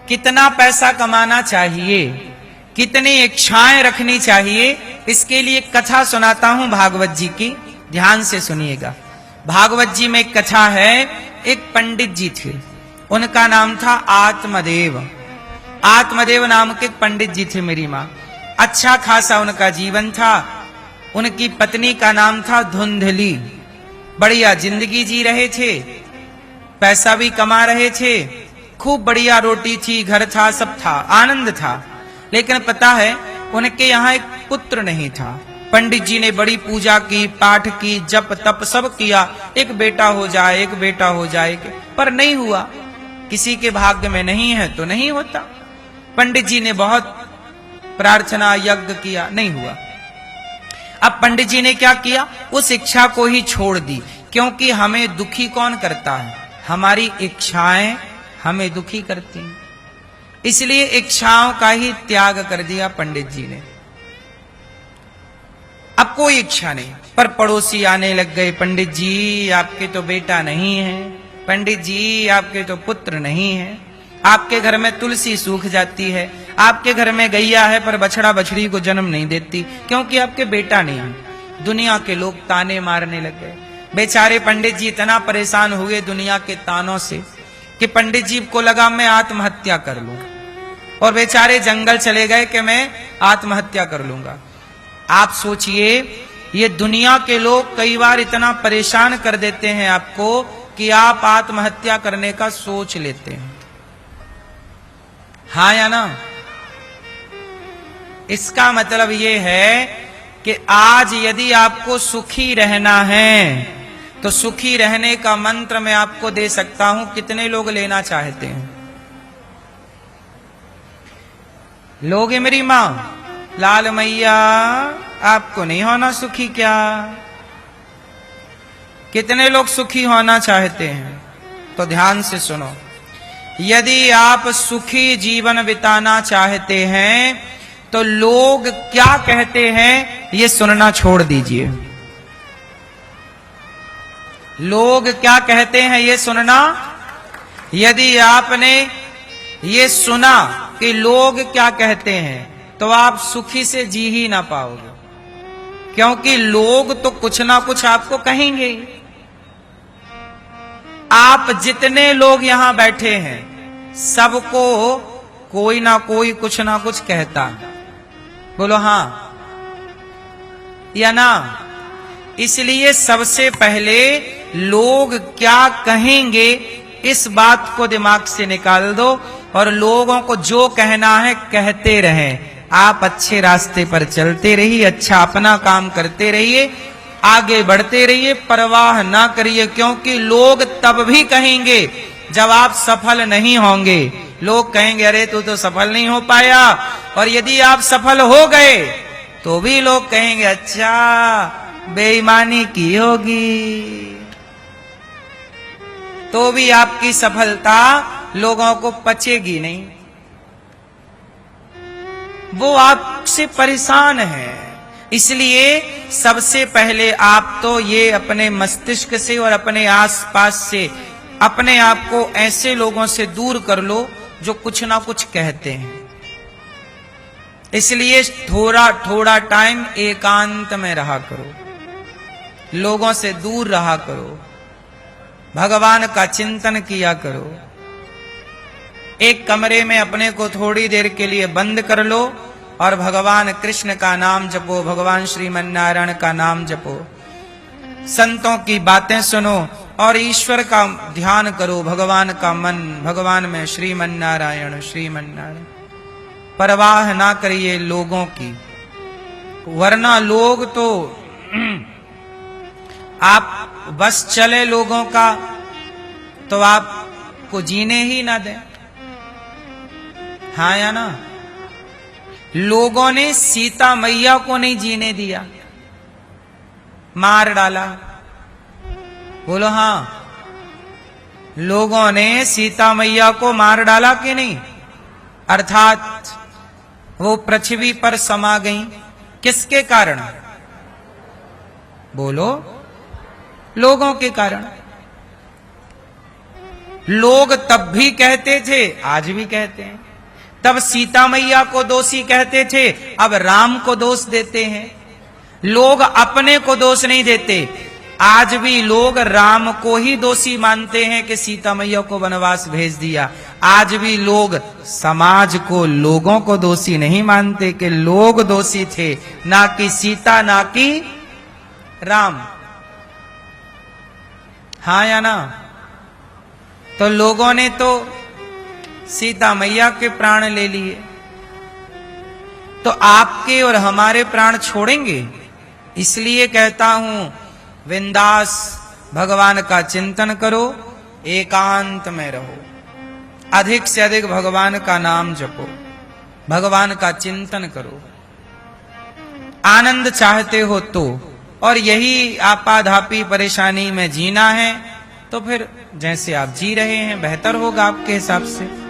कितना पैसा कमाना चाहिए, कितनी इच्छाएं रखनी चाहिए, इसके लिए कथा सुनाता हूं भागवत जी की, ध्यान से सुनिएगा। भागवत जी में एक कथा है। एक पंडित जी थे, उनका नाम था आत्मदेव। आत्मदेव नाम के एक पंडित जी थे मेरी माँ। अच्छा खासा उनका जीवन था। उनकी पत्नी का नाम था धुंधली। बढ़िया जिंदगी जी रहे थे, पैसा भी कमा रहे थे, खूब बढ़िया रोटी थी, घर था, सब था, आनंद था। लेकिन पता है उनके यहाँ एक पुत्र नहीं था। पंडित जी ने बड़ी पूजा की, पाठ की, जप तप सब किया, एक बेटा हो जाए, एक बेटा हो जाए, पर नहीं हुआ। किसी के भाग्य में नहीं है तो नहीं होता। पंडित जी ने बहुत प्रार्थना यज्ञ किया, नहीं हुआ। अब पंडित जी ने क्या किया, उस इच्छा को ही छोड़ दी, क्योंकि हमें दुखी कौन करता है, हमारी इच्छाएं हमें दुखी करती हैं। इसलिए इच्छाओं का ही त्याग कर दिया पंडित जी ने। अब कोई इच्छा नहीं। पर पड़ोसी आने लग गए, पंडित जी आपके तो बेटा नहीं है, पंडित जी आपके तो पुत्र नहीं है, आपके घर में तुलसी सूख जाती है, आपके घर में गैया है पर बछड़ा बछड़ी को जन्म नहीं देती, क्योंकि आपके बेटा नहीं है। दुनिया के लोग ताने मारने लग गए। बेचारे पंडित जी इतना परेशान हुए दुनिया के तानों से कि पंडित जी को लगा मैं आत्महत्या कर लूं, और बेचारे जंगल चले गए कि मैं आत्महत्या कर लूंगा। आप सोचिए, ये दुनिया के लोग कई बार इतना परेशान कर देते हैं आपको कि आप आत्महत्या करने का सोच लेते हैं। हाँ या ना? इसका मतलब ये है कि आज यदि आपको सुखी रहना है तो सुखी रहने का मंत्र मैं आपको दे सकता हूं। कितने लोग लेना चाहते हैं? लोगे मेरी मां? लाल मैया आपको नहीं होना सुखी क्या? कितने लोग सुखी होना चाहते हैं? तो ध्यान से सुनो। यदि आप सुखी जीवन बिताना चाहते हैं तो लोग क्या कहते हैं ये सुनना छोड़ दीजिए। लोग क्या कहते हैं ये सुनना, यदि आपने ये सुना कि लोग क्या कहते हैं तो आप सुखी से जी ही ना पाओगे, क्योंकि लोग तो कुछ ना कुछ आपको कहेंगे। आप जितने लोग यहां बैठे हैं सबको कोई ना कोई कुछ ना कुछ कहता है। बोलो हां या ना? इसलिए सबसे पहले लोग क्या कहेंगे इस बात को दिमाग से निकाल दो, और लोगों को जो कहना है कहते रहें। आप अच्छे रास्ते पर चलते रहिए, अच्छा अपना काम करते रहिए, आगे बढ़ते रहिए, परवाह ना करिए, क्योंकि लोग तब भी कहेंगे जब आप सफल नहीं होंगे। लोग कहेंगे अरे तू तो सफल नहीं हो पाया, और यदि आप सफल हो गए तो भी लोग कहेंगे अच्छा बेईमानी की होगी। तो भी आपकी सफलता लोगों को पचेगी नहीं, वो आपसे परेशान है। इसलिए सबसे पहले आप तो ये अपने मस्तिष्क से और अपने आसपास से अपने आप को ऐसे लोगों से दूर कर लो जो कुछ ना कुछ कहते हैं। इसलिए थोड़ा थोड़ा टाइम एकांत में रहा करो, लोगों से दूर रहा करो, भगवान का चिंतन किया करो। एक कमरे में अपने को थोड़ी देर के लिए बंद कर लो और भगवान कृष्ण का नाम जपो, भगवान श्रीमन्नारायण का नाम जपो, संतों की बातें सुनो और ईश्वर का ध्यान करो। भगवान का मन, भगवान में श्रीमन्नारायण श्रीमन्नारायण। परवाह ना करिए लोगों की, वरना लोग तो आप बस चले लोगों का तो आपको जीने ही ना दें। हाँ या ना? लोगों ने सीता मैया को नहीं जीने दिया, मार डाला। बोलो हाँ। लोगों ने सीता मैया को मार डाला कि नहीं? अर्थात वो पृथ्वी पर समा गई। किसके कारण? बोलो, लोगों के कारण। लोग तब भी कहते थे, आज भी कहते हैं। तब सीता मैया को दोषी कहते थे, अब राम को दोष देते हैं। लोग अपने को दोष नहीं देते। आज भी लोग राम को ही दोषी मानते हैं कि सीता मैया को वनवास भेज दिया। आज भी लोग समाज को, लोगों को दोषी नहीं मानते कि लोग दोषी थे, ना कि सीता, ना कि राम। हाँ या ना? तो लोगों ने तो सीता मैया के प्राण ले लिए, तो आपके और हमारे प्राण छोड़ेंगे? इसलिए कहता हूं, बिंदास भगवान का चिंतन करो, एकांत में रहो, अधिक से अधिक भगवान का नाम जपो, भगवान का चिंतन करो। आनंद चाहते हो तो, और यही आपाधापी परेशानी में जीना है, तो फिर जैसे आप जी रहे हैं बेहतर होगा आपके हिसाब से।